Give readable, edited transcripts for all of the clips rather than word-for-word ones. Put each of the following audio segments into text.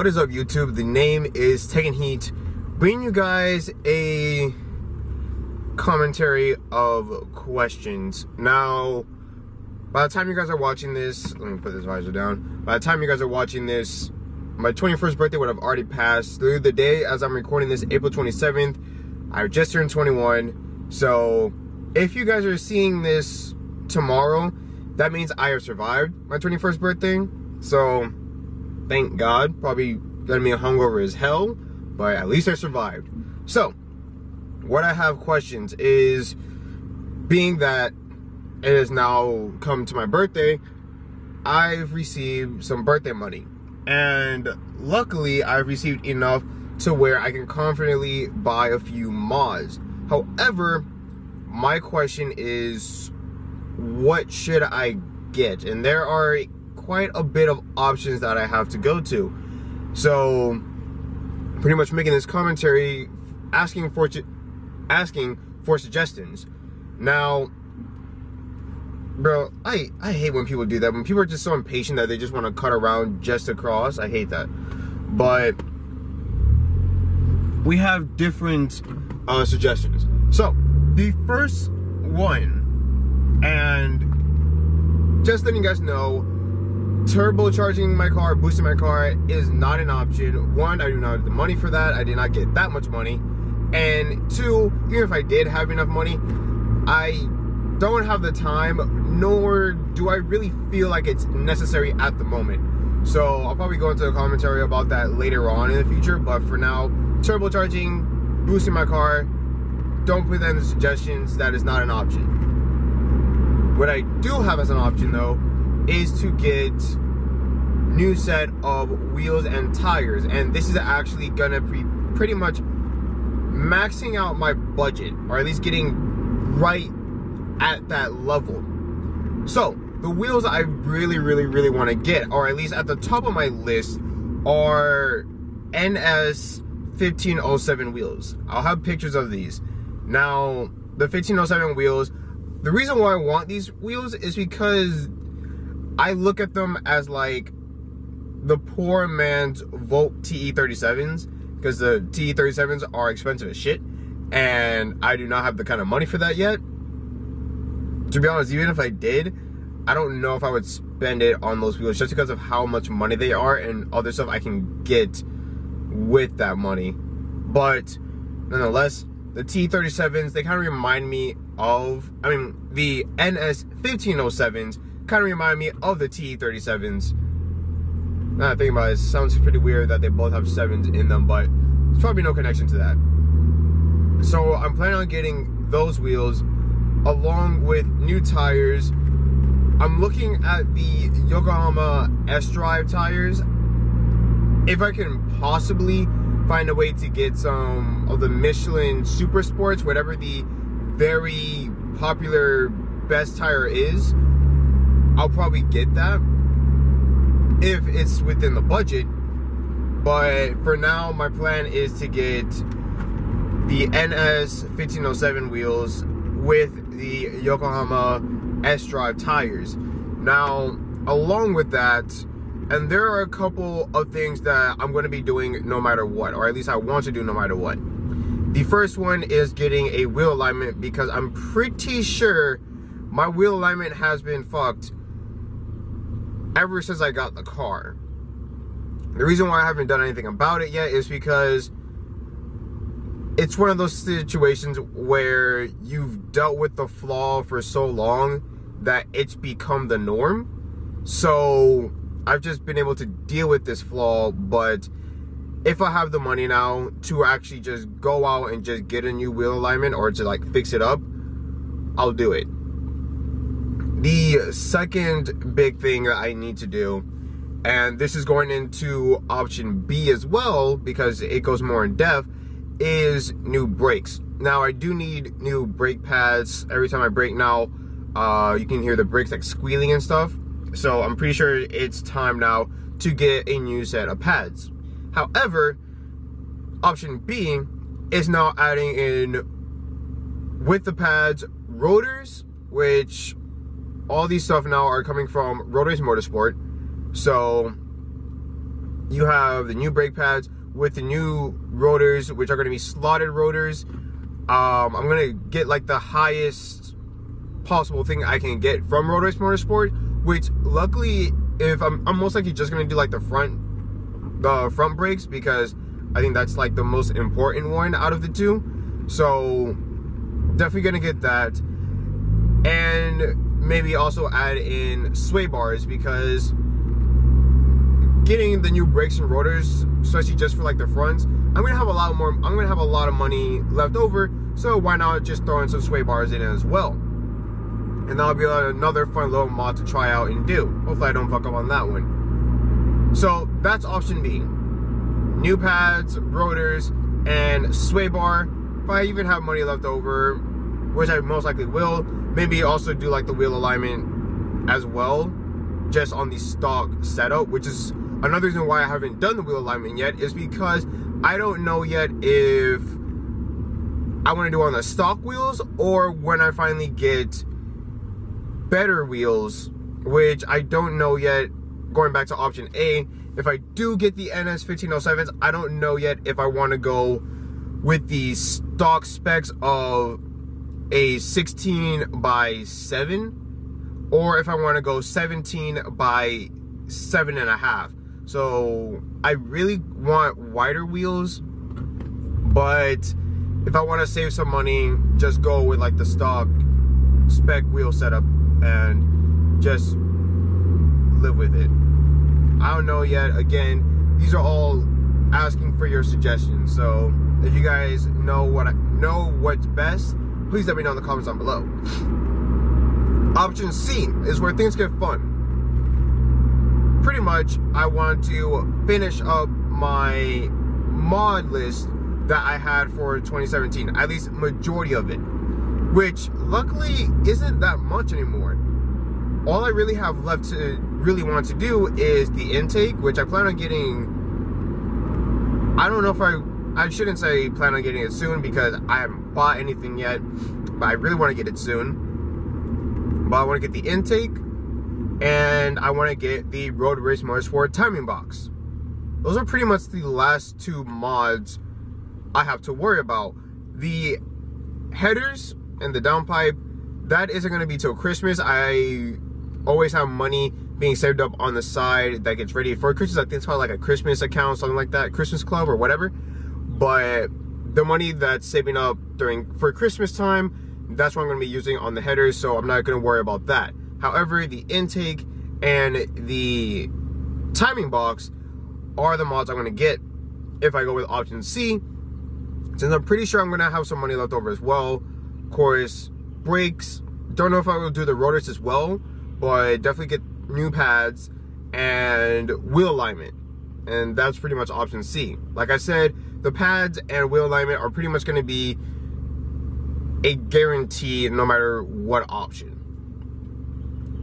What is up, YouTube? The name is Taking Heat, bringing you guys a commentary of questions. Now, by the time you guys are watching this, let me put this visor down. By the time you guys are watching this, my 21st birthday would have already passed. Through the day, as I'm recording this, April 27th, I just turned 21. So, if you guys are seeing this tomorrow, that means I have survived my 21st birthday. So, thank God. Probably gonna be hungover as hell, but at least I survived. So, what I have questions is, being that it has now come to my birthday, I've received some birthday money. And luckily, I've received enough to where I can confidently buy a few mods. However, my question is, what should I get? And there are quite a bit of options that I have to go to. So, pretty much making this commentary, asking for suggestions. Now, bro, I hate when people do that. When people are just so impatient that they just want to cut around just across. I hate that. But we have different suggestions. So, the first one, and just letting you guys know, turbocharging my car, boosting my car is not an option. One, I do not have the money for that. I did not get that much money. And two, even if I did have enough money, I don't have the time, nor do I really feel like it's necessary at the moment. So I'll probably go into a commentary about that later on in the future. But for now, turbocharging, boosting my car, don't put that in the suggestions. That is not an option. What I do have as an option, though, is to get new set of wheels and tires. And this is actually gonna be pretty much maxing out my budget, or at least getting right at that level. So, the wheels I really want to get, or at least at the top of my list, are NS 1507 wheels. I'll have pictures of these. Now, the 1507 wheels, the reason why I want these wheels is because I look at them as like the poor man's Volt TE37s, because the TE37s are expensive as shit, and I do not have the kind of money for that yet. To be honest, even if I did, I don't know if I would spend it on those wheels just because of how much money they are and other stuff I can get with that money. But nonetheless, the TE37s, they kind of remind me of, the NS 1507s kind of remind me of the TE37s. Now that I think about it, it sounds pretty weird that they both have 7s in them, but there's probably no connection to that. So I'm planning on getting those wheels along with new tires. I'm looking at the Yokohama S.Drive tires. If I can possibly find a way to get some of the Michelin Super Sports, whatever the very popular best tire is, I'll probably get that if it's within the budget. But for now, my plan is to get the NS 1507 wheels with the Yokohama S.Drive tires. Now, along with that, and there are a couple of things that I'm going to be doing no matter what, or at least I want to do no matter what. The first one is getting a wheel alignment, because I'm pretty sure my wheel alignment has been fucked ever since I got the car. The reason why I haven't done anything about it yet is because it's one of those situations where you've dealt with the flaw for so long that it's become the norm. So I've just been able to deal with this flaw. But if I have the money now to actually just go out and just get a new wheel alignment, or to like fix it up, I'll do it. The second big thing that I need to do, and this is going into option B as well because it goes more in depth, is new brakes. Now, I do need new brake pads. Every time I brake now, you can hear the brakes like squealing and stuff. So I'm pretty sure it's time now to get a new set of pads. However, option B is now adding in, with the pads, rotors, which all these stuff now are coming from Rotors Motorsport. So You have the new brake pads with the new rotors, which are going to be slotted rotors. I'm going to get like the highest possible thing I can get from Rotors Motorsport, which luckily, if I'm most likely just going to do like the front brakes, because I think that's like the most important one out of the two. So definitely going to get that. And maybe also add in sway bars, because getting the new brakes and rotors, especially just for like the fronts, I'm gonna have a lot of money left over, so why not just throw in some sway bars in as well? And that'll be another fun little mod to try out and do. Hopefully I don't fuck up on that one. So that's option B. New pads, rotors, and sway bar. If I even have money left over, which I most likely will, maybe also do like the wheel alignment as well, just on the stock setup, which is another reason why I haven't done the wheel alignment yet, is because I don't know yet if I want to do on the stock wheels or when I finally get better wheels, which I don't know yet. Going back to option A, if I do get the NS 1507s, I don't know yet if I want to go with the stock specs of a 16x7 or if I want to go 17x7.5. So I really want wider wheels, but if I want to save some money, just go with like the stock spec wheel setup and just live with it. I don't know yet. Again, these are all asking for your suggestions. So if you guys know what's best, please let me know in the comments down below. Option C is where things get fun. Pretty much, I want to finish up my mod list that I had for 2017, at least majority of it, which luckily isn't that much anymore. All I really have left to really want to do is the intake, which I plan on getting. I don't know if I shouldn't say plan on getting it soon, because I haven't bought anything yet, but I really want to get it soon. But I want to get the intake, and I want to get the Road Race Motorsport timing box. Those are pretty much the last two mods I have to worry about. The headers and the downpipe, that isn't going to be till Christmas. I always have money being saved up on the side that gets ready for Christmas. I think it's called like a Christmas account, something like that, Christmas club or whatever. But the money that's saving up for Christmas time, that's what I'm going to be using on the headers, so I'm not going to worry about that. However, the intake and the timing box are the mods I'm going to get if I go with option C, since I'm pretty sure I'm going to have some money left over as well. Of course, brakes, don't know if I will do the rotors as well, but definitely get new pads and wheel alignment, and that's pretty much option C. Like I said, the pads and wheel alignment are pretty much going to be a guarantee no matter what option.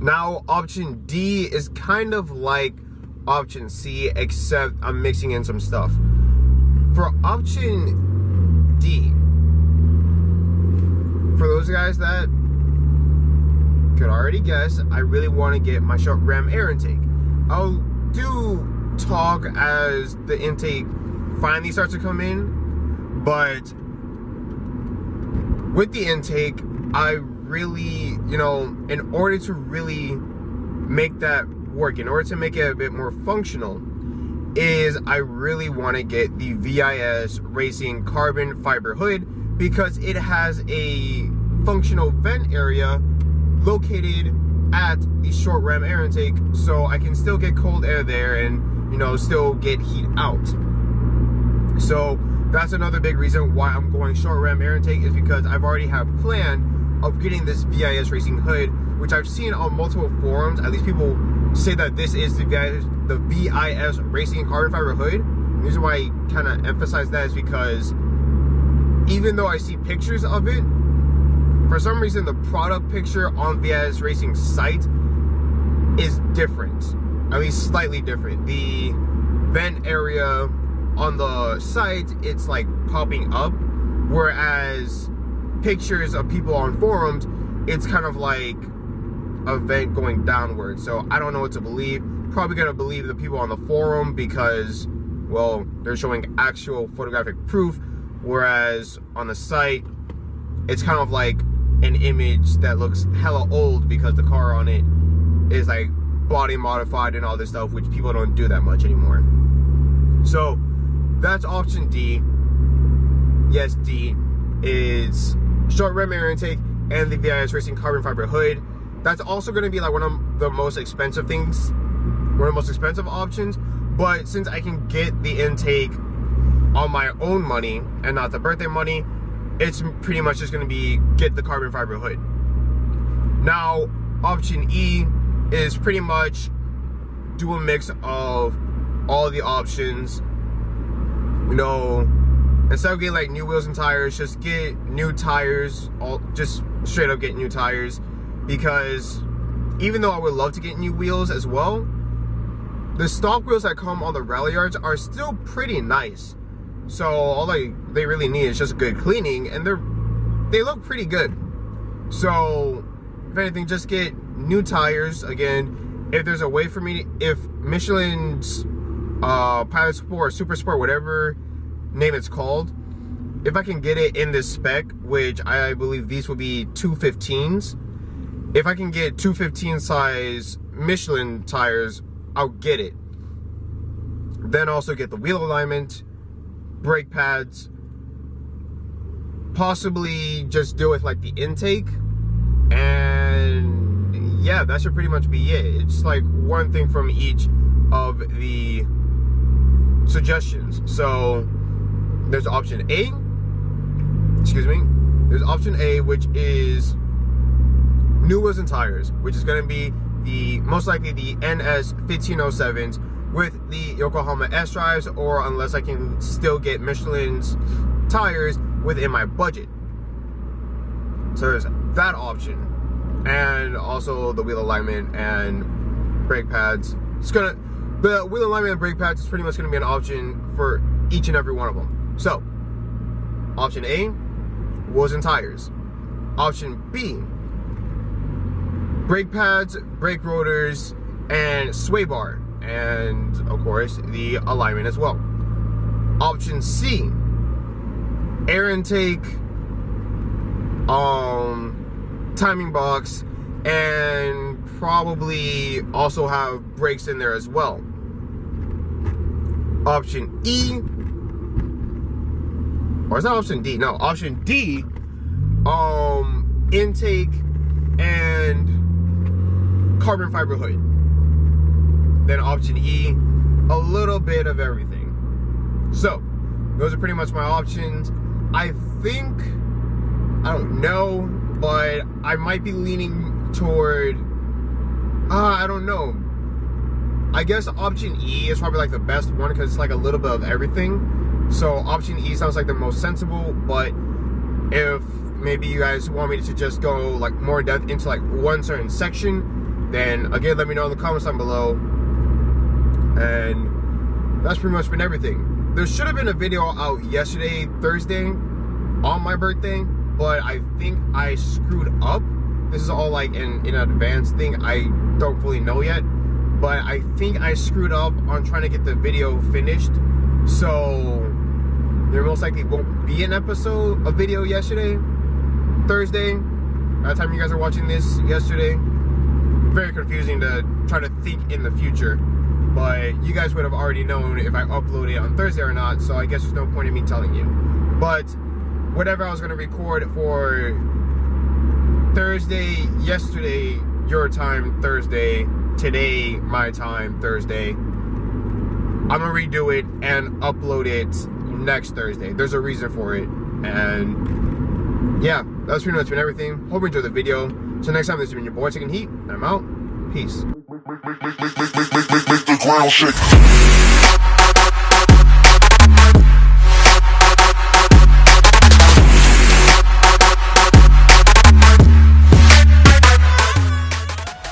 Now, option D is kind of like option C, except I'm mixing in some stuff. For option D, for those guys that could already guess, I really want to get my short ram air intake. I'll do talk as the intake finally starts to come in, but with the intake, I really, in order to really make that work, in order to make it a bit more functional, is I really want to get the VIS Racing carbon fiber hood, because it has a functional vent area located at the short ram air intake, so I can still get cold air there and, still get heat out. So that's another big reason why I'm going short ram air intake, is because I've already have planned of getting this VIS Racing hood, which I've seen on multiple forums. At least people say that this is the VIS Racing carbon fiber hood. The reason why I kind of emphasize that is because even though I see pictures of it, for some reason the product picture on VIS Racing site is different, at least slightly different. The vent area on the site, it's like popping up, whereas pictures of people on forums, it's kind of like a vent going downward. So I don't know what to believe. probably gonna believe the people on the forum because, well, they're showing actual photographic proof, whereas on the site, it's kind of like an image that looks hella old because the car on it is like body modified and all this stuff, which people don't do that much anymore. So that's option D. Yes, D is short rim air intake and the VIS Racing carbon fiber hood. That's also going to be like one of the most expensive things, one of the most expensive options. But since I can get the intake on my own money and not the birthday money, it's pretty much just going to be get the carbon fiber hood. Now, option E is pretty much do a mix of all the options. You know, instead of getting like new wheels and tires, just get new tires. Just straight up get new tires, because even though I would love to get new wheels as well, the stock wheels that come on the Ralliarts are still pretty nice. So all they really need is just good cleaning, and they look pretty good. So if anything, just get new tires. Again, if there's a way for me, if Michelin's Pilot Sport, Super Sport, whatever name it's called, if I can get it in this spec, which I believe these will be 215s, if I can get 215 size Michelin tires, I'll get it. Then also get the wheel alignment, brake pads, possibly just deal with like the intake, and yeah, that should pretty much be it. It's like one thing from each of the suggestions. So there's option A, there's option A, which is new wheels and tires, which is going to be the most likely the NS 1507s with the Yokohama S.Drives, or unless I can still get Michelin's tires within my budget. So there's that option, and also the wheel alignment and brake pads. The wheel alignment and brake pads is pretty much going to be an option for each and every one of them. So option A, wheels and tires. Option B, brake pads, brake rotors, and sway bar, and of course the alignment as well. Option C, air intake, timing box, and probably also have brakes in there as well. Option E, or is that option D? No, option D, intake and carbon fiber hood. Then option E, a little bit of everything. So those are pretty much my options. I think, I don't know, but I might be leaning toward, I don't know. I guess option E is probably like the best one because it's like a little bit of everything. So option E sounds like the most sensible, but if maybe you guys want me to just go like more in depth into like one certain section, then again, let me know in the comments down below. And that's pretty much been everything. There should have been a video out yesterday, Thursday, on my birthday, but I think I screwed up. This is all like in advance thing. I don't fully know yet, but I think I screwed up on trying to get the video finished. So there most likely won't be an episode, a video yesterday, Thursday. By the time you guys are watching this yesterday, very confusing to try to think in the future. But you guys would have already known if I upload it on Thursday or not, so I guess there's no point in me telling you. But whatever I was going to record for Thursday, yesterday, your time, Thursday, today, my time, Thursday, I'm going to redo it and upload it next Thursday. There's a reason for it. And yeah, that's pretty much been everything. Hope you enjoyed the video. So next time, this has been your boy Taking Heat, and I'm out. Peace. Make the ground shake.